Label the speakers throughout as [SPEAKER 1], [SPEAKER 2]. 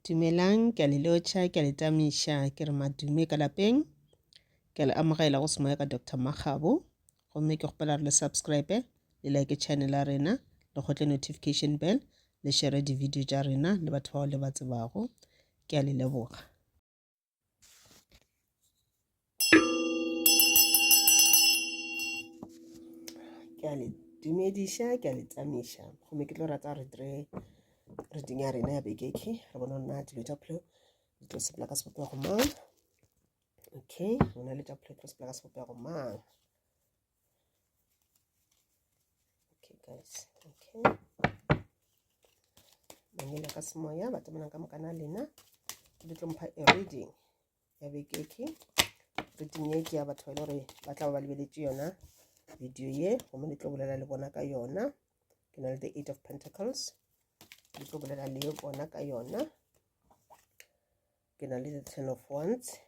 [SPEAKER 1] Dumelang, ke a le lotjha, ke a le tamisha, ke re madume ka lapeng. Ke a le amogela go semoya ka Dr. Makgabo. Gomme ke gopela re le subscribe, le like channel ya rena, le gotle notification bell, le share di-video tša rena le batho bao le ba tsebago. Ke a le leboga. Ke a le dumediša, ke a le tsamiša. Gomme ke tlo rata re dire reading ya rena ya bekeke. Re bona nna dilo tša phelo di tlo sepela ka sebopego mang. Okay, rona le tša phelo di tlo sepela ka sebopego mang. Okay guys, okay. Mangela ka semoya ba tsebanang ka mokana lena. Ke tlo mpha a reading ya bekeke. Reading ye ke ya batho ba ile gore ba tla ba lebeletše yona video ye, gomme le tlo bolela le bona ka yona. Ke na le the 8 of Pentacles. Le tlo bolela le bona ka yona. Ke na le the 10 of Wands.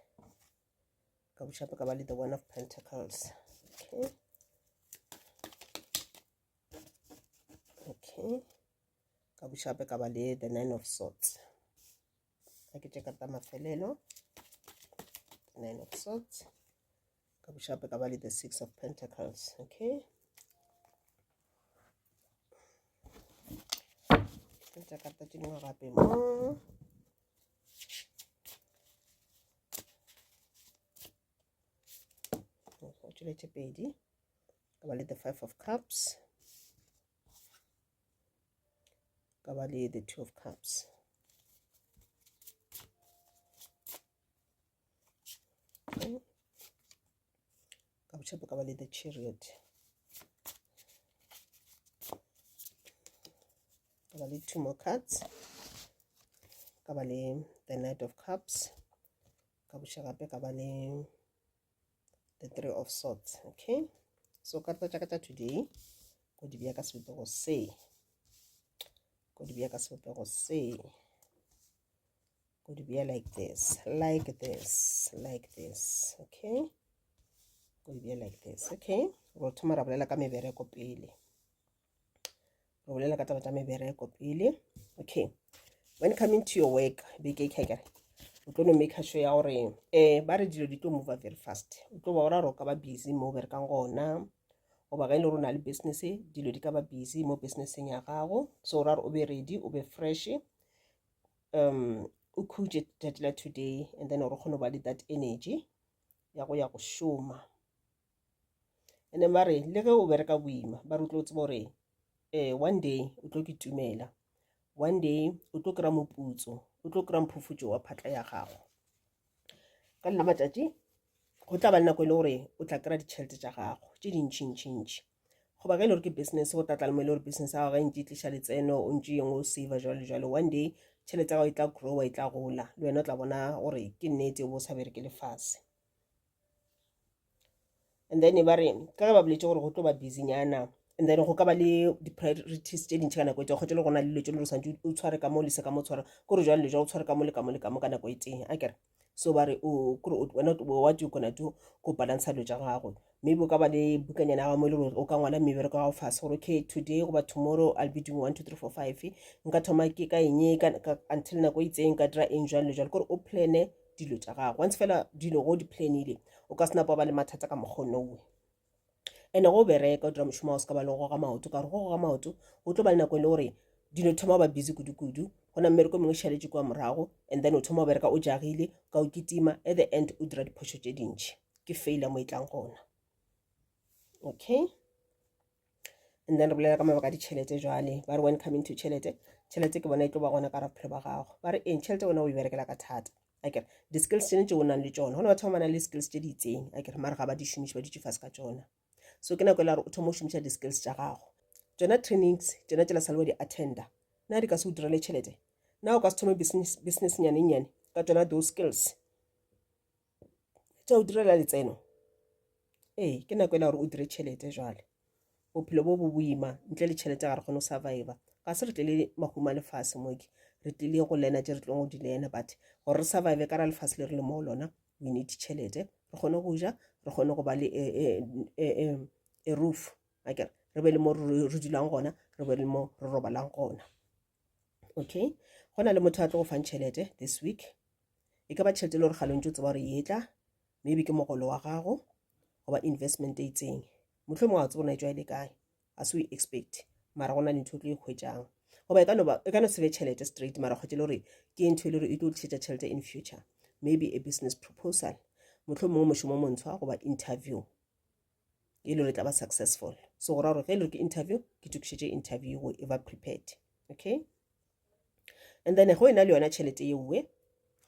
[SPEAKER 1] Ka bošape ka ba le the 1 of Pentacles. Okay. Okay. Ka bošape ka ba le the 9 of Swords. A ke tšeka ta mafelelo. 9 of Swords. Ka bošape ka ba le the 6 of Pentacles. Okay. Ke tša karta tše dingwe gape mo. Tšele tše pedi. Ka ba le the 5 of Cups. Ka ba le the 2 of Cups. Okay. Ka bošape ka ba le the Chariot. Ka ba le 2 more cards. Ka ba le the Knight of Cups. Ka bošape ka ba le the 3 of Swords. Okay, so karta tša ka tša today ko di bea ka sebopego se. Ko di bea ka sebopego se. Ko di bea like this, like this, like this. Okay, ko di bea like this. Okay, ro thoma ra bolela ka mebereko pele. Ro bolela ka taba tša mebereko pele. Okay, when coming to your work, bekeke kere o tlo no make sure ya gore ba re dilo di tlo move very fast. O tlo ba ora ro ka ba busy mo berekang gona. O ba ga ile rona le business, dilo di ka ba busy mo businesseng ya gago. So ra o be ready, o be fresh. O khuje tatla today and then o re khona ba le that energy ya go šoma. And then ba re le ge o bereka boima, ba re tlo tseba gore one day o tlo kitumela. One day o tlo kry-a moputso, o tlo kry-a mphufutšo wa phatla ya gago. Ka nna matšatši go tla ba le nako e le gore o tla kry-a ditšhelete tša gago tše dintšhi. Go ba ga ile gore ke business go tlatla le mo ile gore business ya gago ga ntše tliša letseno, o ntše yengwe o save jwale. One day tšhelete ya gago e tla growa, e tla gola. Le wena o tla bona gore ke nnete o bo sa bereke lefase. And then ba re ka ge ba boletše gore go tlo ba busynyana, and then go ka ba le di-priorities tše dintšhi ka nako e teng. Go tšele gona le dilo tše le gore santse o tshware ka mo le se ka mo tshwara kore jwale le jwa o tshware ka mo le ka mo le ka mo ka nako e teng a kere. So ba re wena what you gonna do go balansa dilo tša gago. Maybe o ka ba le bukanyana ya gago mo e le gore o ka ngwala mebereko ya gago fase gore okay today goba tomorrow I'll be doing 1 2 3 4 5. Nka thoma ke ka eng until nako e itseng ka dira eng jwale le jwale kore o plane dilo tša gago. Once fela dilo go di planile o ka sena ba le mathata ka mokgonowe. And go bereka o dira mošomo o se ka ba le go ga maoto ka re go ga maoto o tlo ba le nako e le gore dilo thoma ba busy kudu gona mmereko mengwe šhaletše kwa morago, and then o thoma o bereka o jagile ka o kitima, at the end o dira diphošo tše dintšhi ke failure mo e tlang gona. Okay, and then re bolela ka mabaka ditšhelete jwale ba re when coming to tšhelete ke bona e tlo ba gona ka ra bophelo ba gago. Ba re tšhelete wena o e berekela ka thata akere di-skills tšene tše o nang le tšona. Gona batho ba nang le skills tše di itseng akere mare ga ba di šomiše ba ditše fase ka tšona. So ke nako e la gore o thoma o šomiša di-skills tša gago. Tšona trainings tšona tšela sa le wa di-attenda na di ka se o direle tšhelete. Na o ka se thome business nyane ka tšona those skills tša o direla letseno. Ke nako e la gore o dire tšhelete jwale. Bophelo bo boima ntle le tšhelete ga re kgone o survive. Ga se re tlile mahuma lefase moke re tlile go lena tše re tlong go di lena, but gore re survive ka ra lefase le re le mo lona we need tšhelete. Re kgone go ja, re kgone go ba le a roof akere re be le mo re dulang gona, re be le mo re robalang gona. Okay, go na le motho a tlo go fang tšhelete this week e ka ba tšhelete le gore ga lentse o tseba gore e tla maybe ke mogolo wa gago goba investment e itseng motlho mongwe wa tsebo na e tswa e le kae a se o expect mara go na le ntho e tlo e hwetšang goba e ka no se be tšhelete straight mara kgwetse le gore ke ntho e le gore e tlo tlisetša tšhelete in future maybe a business proposal motlho mongwe mošomo montshwa goba interview e le gore tla ba successful so go ra gore ge e le gore ke interview ke tukišetše interview go eva prepared okay and then go ena le yona tšhelete ye nngwe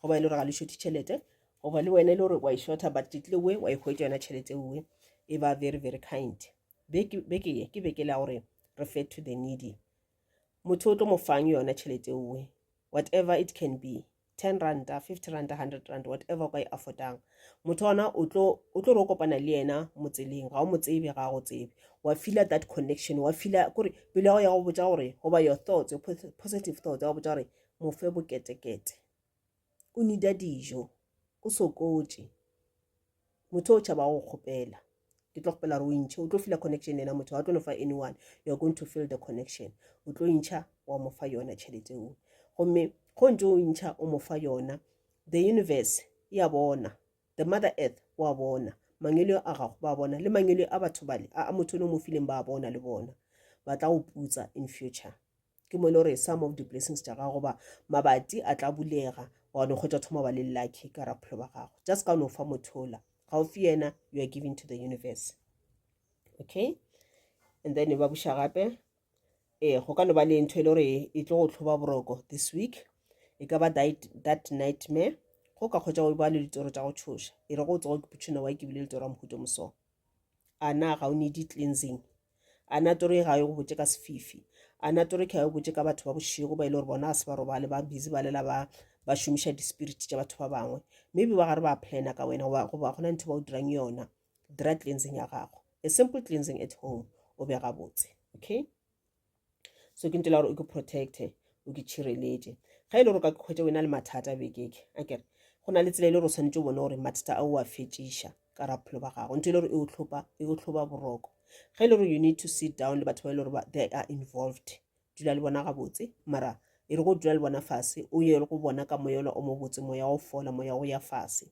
[SPEAKER 1] goba e le gore ga le šothi tšhelete goba le wena e le gore wa e shorta but title we wa e hwetša yona tšhelete nngwe e ba very very kind beke ye ke beke la gore refer to the needy motho o tlo mo fang yona tšhelete nngwe whatever it can be 10 ranta 50 ranta 100 ranta whatever o ka e affordang motho ona o tlo re o kopana le yena mo tseleng ga o mo tsebe ga go tsebe wa feel that connection wa feel gore pele ya go botsa gore goba your thoughts your positive thoughts ya go botsa gore mo fe boketekete o nida dijo o sokotse motho o tšhaba go kgopela ke tlo kgopela gore o ntšhe o tlo feel connection ena motho wa tlo no fa anyone you're going to feel the connection o tlo ntšha wa mo fa yona tšhelete eo gomme go ntse o ntšha o mo fa yona the universe ya bona the mother earth wa bona mangelo a gago ba bona le mangelo a batho bale a motho no mo fileng ba bona le bona ba tla o putsa in future ke mo le gore some of the blessings tša gago ba mabati a tla bulega wa no kgwetša thoma ba le lucky ka raphelo ba gago just ka no fa mothola ga o fi yena you are giving to the universe okay and then ba buša gape go ka no ba le ntho e le gore e tlo go tlhoba boroko this week e ka ba that nightmare go ka kgwetša go ba le ditoro tša go tshoša e re go tsogo ke putšhuna wa ke bile le toro ya mohuto moso a na ga o need cleansing a na toro e ga yo go botse ka sefifi a na toro ke ga yo botse ka batho ba bošego ba ile gore bona a se ba robale ba busy ba lela ba šomiša di-spirit tša batho ba bangwe maybe ba gare ba plana ka wena goba gona ntho ba o dirang yona dry cleansing ya gago a simple cleansing at home o be gabotse okay so ke ntela gore o ke protecte o ke tšhireletše ga e le gore ka kgwetša wena le mathata bekeke a kere go na le tsela e le gore o tshwanetse o bone gore mathata a o a fetšiša ka raphelo ba gago ntho e le gore e go tlhoba boroko ga e le gore you need to sit down le batho ba e le gore they are involved dula le bona gabotse mara e re go dula le bona fase o ye le go bona ka moya o mo botse moya o fola moya o ya fase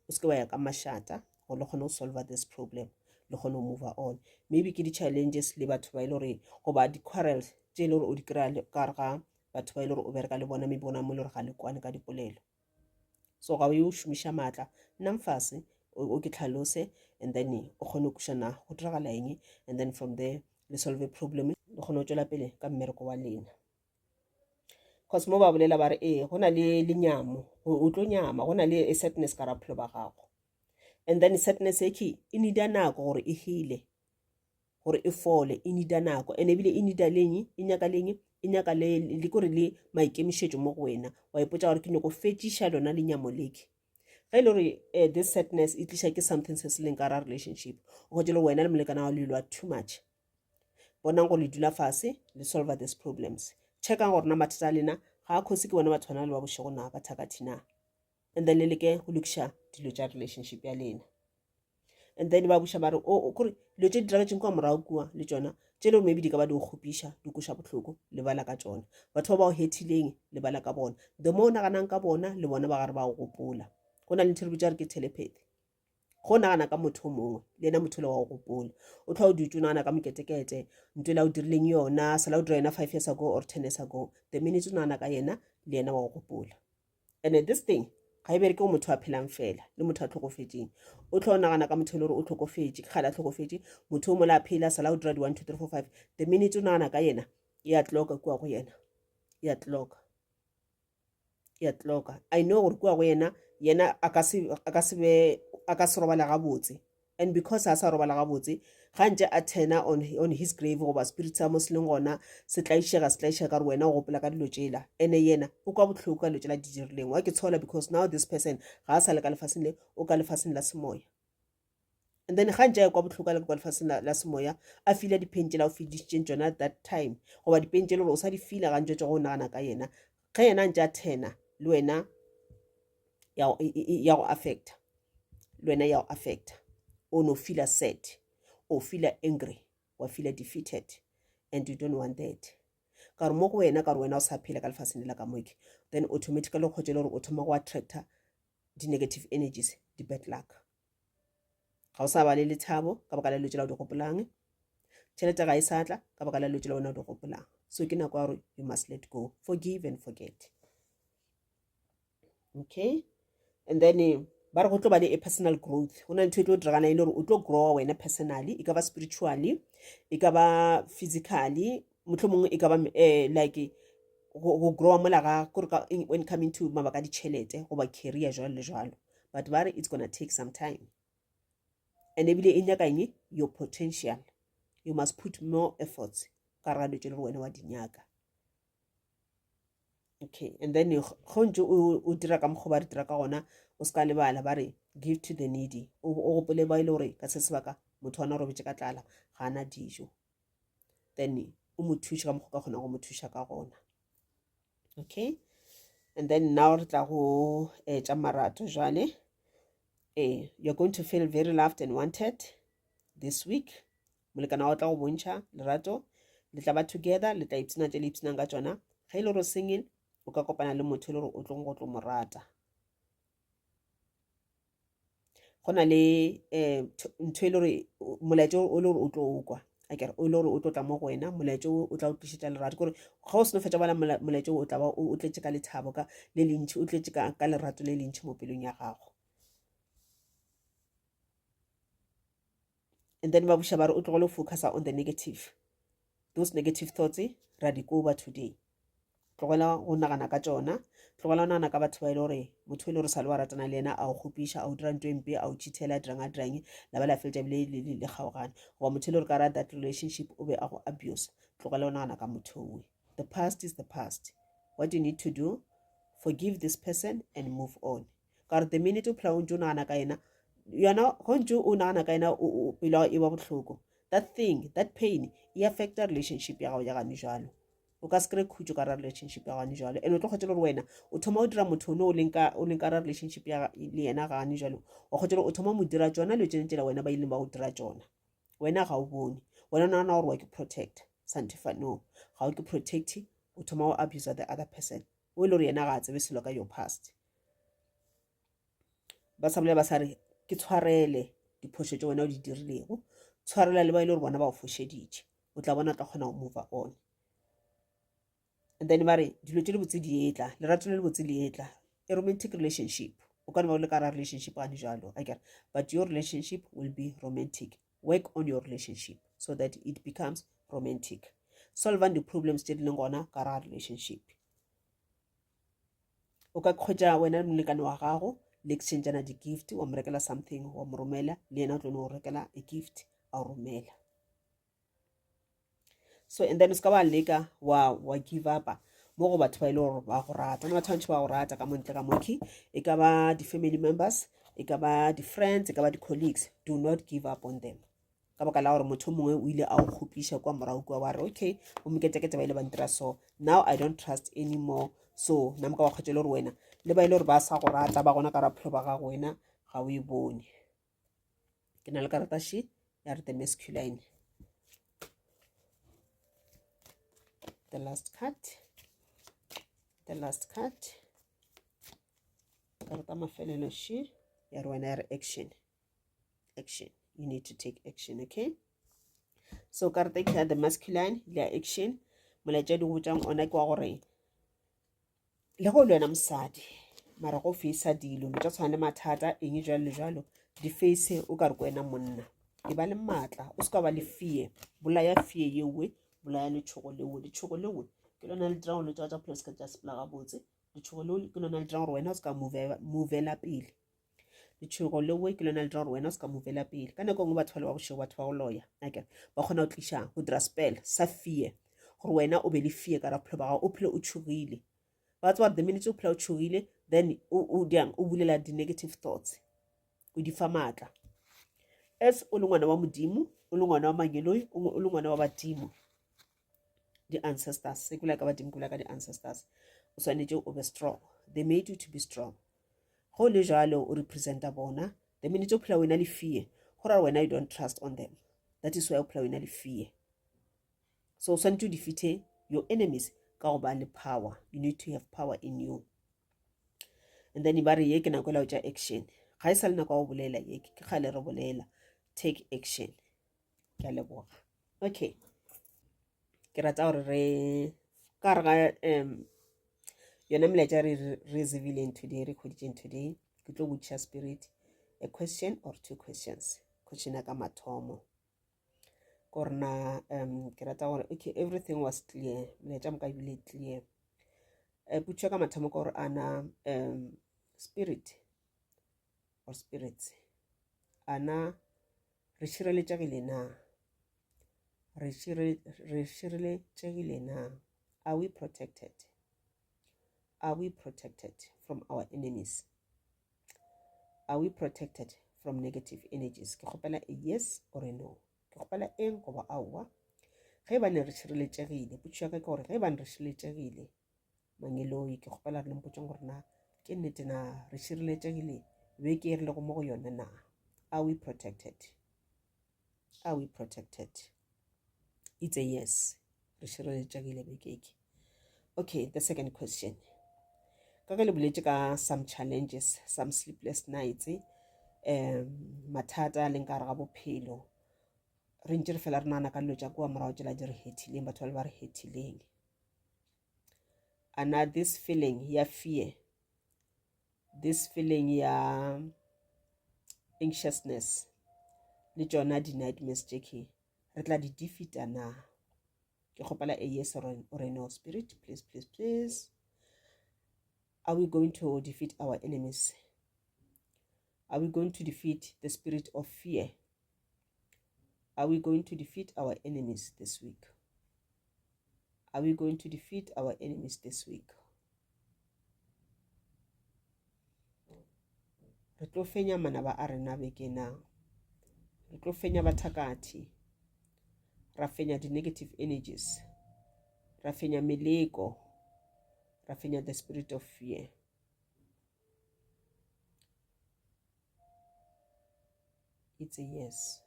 [SPEAKER 1] o seke wa ya ka mašata go le kgone go solve this problem le kgone go move on maybe ke di-challenges le batho ba e le gore goba di-quarrels tše e le gore o di kry-a ka re ga batho ba e le gore o bereka le bona maybe bona mo e le gore ga le kwane ka dipolelo so ga o ye o šomiša maatla nnang fase o ke tlhalose and then o kgone go kušana go diragala eng and then from there le solve problem le kgone go tšwela pele ka mmereko wa lena cause mo ba bolela ba re go na le lenyamo o tlo nyama go na le a sadness ka raphelo ba gago and then sadness e nida nako gore e heale gore e fole e nida nako and ebile e nida leng e nyaka leng e nyaka le kore le maikemišetšo mo go wena wa ipotša gore ke nyako fetšiša lona lenyamo leke ge e le gore this sadness e tliša ke something se se leng ka ra relationship o kgwetse le wena le molekana wa le lwa too much bonang go le dula fase le solve these problems checkang gore na mathata a lena ga a kgosi ke bona batho bana le ba bošego na ba thakati na and then le leke go lokiša dilo tša relationship ya lena and then ba buša ba re kore dilo tše di diragetseng kwa morago kua le tšona tše le maybe di ka ba di go kgopiša di koša bohloko le bala ka tšona batho ba ba go hetileng le bala ka bona the mo o naganang ka bona le bona ba gare ba go gopola go na le ntho re bitša re ke telepathy go nagana ka motho mongwe le ena motho le wa go gopola o tlha o dutse o nagana ka moketekete ntho la o dirileng yona sala o dira yena 5 years ago or 10 years ago the minute o nagana ka yena le ena wa go gopola and this thing ga e bereke go motho a phelang fela le motho a tlhokofetseng o tlha o nagana ka motho le gore o tlhokofetse ke gale a tlhokofetse motho o mo la phela sala o dira di 1 2 3 4 5 the minute o nagana ka yena ya tloka kua go yena ya tloka I know gore kua go yena a ka se robala gabotse and because a sa robala gabotse ga ntse a tena on his grave goba spirit sa mo se leng gona se tlaišega ka re wena o gopola ka dilo tšela ene yena o kwa botlhoko ka dilo tšela di dirileng wa ke tshola because now this person ga a sa le ka lefaseng le o ka lefaseng la semoya and then ga ntse ya kwa botlhoko le kwa lefaseng la semoya a fila di-pain tšela o fedišitšeng tsona at that time goba di-pain tšele gore o sa di fila ga ntse go nagana ka yena ga yena ntse a tena le wena ya go affecta le wena ya go affecta o no feel sad or feel angry or feel defeated and you don't want that ka re mo go wena ka re wena o sa phela ka lefatsheng la ka moke, then automatically go tšela gore o thoma go attracta di-negative energies, di-bad luck. Ga o sa ba le lethabo ka baka la dilo tsela o di gopolang, tšhelete ga e sa tla ka baka la dilo tsela wena o di gopolang. So ke nako ya gore you must let go, forgive and forget. Okay, and then ba re go tlo ba le a personal growth, go na le ntho e tlo diragana e le gore o tlo growa wena personally, e ka ba spiritually, e ka ba physically, mohlomongwe e ka ba like go growa mola ga when coming to mabaka a ditšhelete goba career jwalo le jwalo, but ba re it's gonna take some time. And ebile e nyaka eng? Your potential, you must put more efforts ka ralo tšele gore wena wa di nyaka. Okay, and then go ntse o dira ka mokgwa ba re dira ka gona, o ska lebala ba re give to the needy, o gopole ba ile gore ka se sebaka motho wa na robetse ka tlala ga ana dijo, then o mo thushe ka mokgwa ka kgona go mo thusha ka gona. Okay, and then now re tla go tša marato jwale. You're going to feel very loved and wanted this week. Molekana wa tla go bontšha lerato, le tla ba together, le tla ipsina tše le ipsinang ka tšona. Ga ile gore singing o ka kopana le motho le gore o tlo go tlo mo rata. Go na le ntho e le gore molaetša o le gore o tlo o kwa, a kere o le gore o tlo tla mo go wena, molaetša o tla o tlišetša lerato, kore ga o seno fetša bala molaetša o tla ba o tletše ka lethabo ka le lentši, o tletše ka lerato le lentši mo pelong ya gago. And then ba buša ba re o tlogole focus on the negative, those negative thoughts ra di koba today. Tlogela go nagana ka tšona, tlogela go nagana ka batho ba ile gore motho ile gore sa le wa ratana le ena a o kgopiša, a o dira ntho empe, a o cheatela, dirang a dirang, la ba la feletša bile le kgaogane, goba motho ile gore ka rata that relationship o be a go abuse. Tlogela go nagana ka motho owe. The past is the past. What you need to do, forgive this person and move on. Ka re the minute o phela o ntse o nagana ka ena, yona go ntse o nagana ka ena pelo e ba botlhoko, that thing, that pain e affecta relationship ya gago ya gane jalo. O ka se kry khutso ka ra relationship ya gane jalo, and o tlo kgotšela gore wena o thoma o dira motho ono o leng ka ra relationship ya le yena ga gane jalo, o kgotšela o thoma mo dira tšona le tsene tsela wena ba ileng ba go dira tšona. Wena ga o bone, wena o nagana gore wa ke protect, santifa no, ga o ke protect, o thoma o abuse the other person o ile gore yena ga a tsebe selo ka your past. Ba sa bolela ba sa re ke tshwarele diphošo tše wena o di dirilego, tshwarela le ba ile gore bona ba o fošeditše, o tla bona tla kgona go move on. And then ba re dilo tše le botse di etla, lerato le le botse le etla. A romantic relationship o ka no ba o le ka ra relationship gane jalo, but your relationship will be romantic. Work on your relationship so that it becomes romantic. Solve the problems tše di leng gona ka ra relationship. O ka kgwetša wena le molekane wa gago le exchangeana di-gift, wa mo rekela something, wa mo romela, le yena o tlo no rekela a gift, a o romela. So and then o ska ba leka wa give up mo go batho ba ile gore ba go rata, na batho ba go rata ka montle ka moki, e ka ba di-family members, e ka ba di-friends, e ka ba di-colleagues. Do not give up on them ka baka la gore motho mongwe o ile a o kgopiša kwa morago kwa wa re okay o moketekete ba ile ba ntira so, now I don't trust anymore. So nna moka wa kgwetšele gore wena le ba ile gore ba sa go rata ba gona ka raphelo ba gago wena ga o e bone. Ke na le karata she ya re the masculine, the last card, karata mafelelo she ya re wena ya re action, you need to take action. Okay, so karata ke ya the masculine le action. Molaetša di go botšang ona ke wa gore le go le wena mosadi mara go face dilo tša tshwana le mathata eng jalo le jalo di face o ka re ko wena monna e ba le maatla, o ska ba le fear, bolaya fear yewe, bolaya letšhogo lewe ke lona le dirang le tša phelo ska tša sepela gabotse, letšhogo lewe ke lona le dirang gore wena o ska movela pele, letšhogo lewe ke lona le dirang gore wena o ska movela pele. Ka nako ngwe batho ba le ba bošego, batho ba go loya ba kgona go tliša go dira spell sa fear gore wena o be le fear ka raphelo ba gago, o phele o tšhogile. Ba tswa the minute o phela o tšhogile then o bulela di-negative thoughts, o di fa maatla. As o le ngwana wa modimo, o le ngwana wa manyeloi, o le ngwana wa badimo, di-ancestors, se kula ka badimo kula ka di-ancestors, o swanetše o be strong. They made you to be strong. Go le jalo o representa bona, the minute o phela wena le fear go ra wena you don't trust on them, that is why o phela wena le fear. So o swanetše o defeate your enemies ka go ba le power. You need to have power in you. And then ba re ye ke nako ela o tša action ga e sa le nako ya go bolela ye ke kgale re bolela take action. Ke a leboga. Okay, ke rata gore re ka re ga yona melaetša re zibileng today re kgoditšeng today ke tlo botšiša spirit a question or two questions. Question ya ka mathomo gore na ke rata gore okay everything was clear, melaetša moka ebile clear. Potšo ka mathomo ka gore ana spirit or spirits ana re šireletšegile na, re šireletšegile na, are we protected, are we protected from our enemies, are we protected from negative energies? Ke kgopela a yes or a no, ke kgopela eng goba aowa. Ge ba ne re šireletšegile, potšo ya ka ke gore ge ba ne re šireletšegile Mangeloi, ke kgopela re lempotšeng gore na ke nnete na re šireletšegile beke e re lego mo go yone na, are we protected, are we protected? It's a yes, re šireletšegile bekeke. Okay, the second question ka ge le boletše ka some challenges, some sleepless nights, mathata a leng ka gare ga bophelo, re ntše re fela re nagana ka dilo tša kua morago tšela di re hetileng, batho ba le ba re hetileng. Ana this feeling ya fear, this feeling ya anxiousness le tšona di-nightmares tšeke re tla di defeata na? Ke kgopela a yes or a no. Spirit, please, please, please. Are we going to defeat our enemies? Are we going to defeat the spirit of fear? Are we going to defeat our enemies this week? Are we going to defeat our enemies this week? Re tlo fenya manaba a rena beke na, re tlo fenya bathakati, ra fenya di-negative energies, ra fenya meleko, ra fenya the spirit of fear. It's a yes.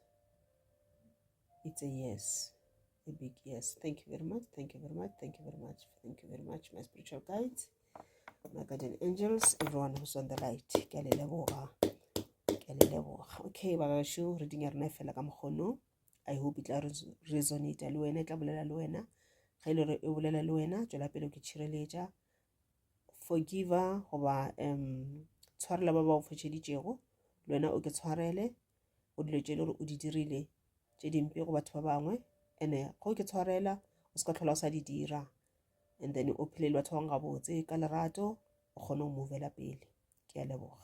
[SPEAKER 1] It's a yes. A big yes. Thank you very much. Thank you very much. Thank you very much. Thank you very much, my spiritual guides, my guardian angels, everyone who's on the light. Ke a le leboga. Ke a le leboga. Okay, bagasho, reading ya rena fela ka mokgono. I hope it will resonate le wena, it tla bolela le wena. Ga ile re e bolela le wena, tšwela pele ke tšhireletša. Forgiver goba tshwarela ba ba go fetšeditšego, le wena o ke tshwarele go dilo tše le gore o di dirile tše dimpe go batho ba bangwe, ene go ke tshwarela o se ka tlhola o sa di dira, and then o phele le batho ba bangwe gabotse ka lerato o kgone go movela pele. Ke a leboga.